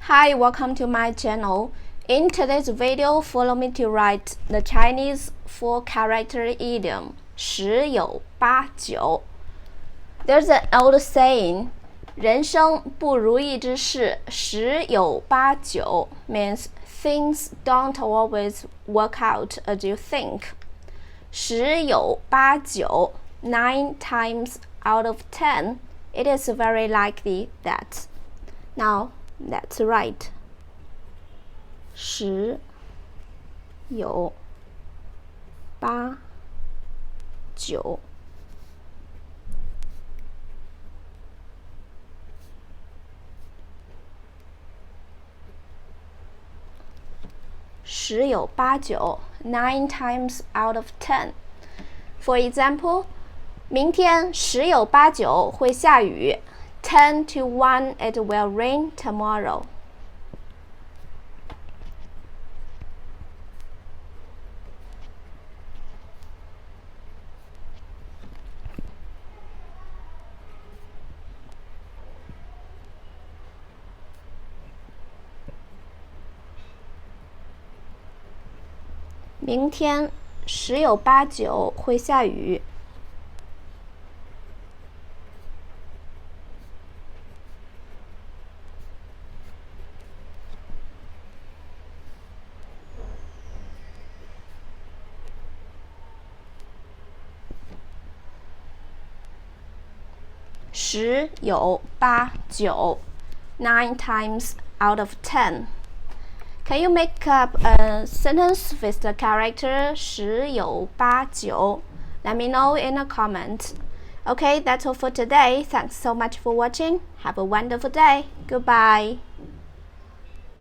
Hi, welcome to my channel. In today's video, follow me to write the Chinese 4-character idiom 十有八九. There's an old saying, 人生不如意之事十有八九 means things don't always work out as you think. 十有八九 9 times out of 10, it is very likely that. Now, let's write. 十有八九。十有八九 9 times out of 10. For example, 明天十有八九会下雨 10 to 1 it will rain tomorrow. 明天十有八九会下雨。十有八九 9 times out of 10. Can you make up a sentence with the character 十有八九? Let me know in a comment. Okay, that's all for today. Thanks so much for watching. Have a wonderful day. Goodbye.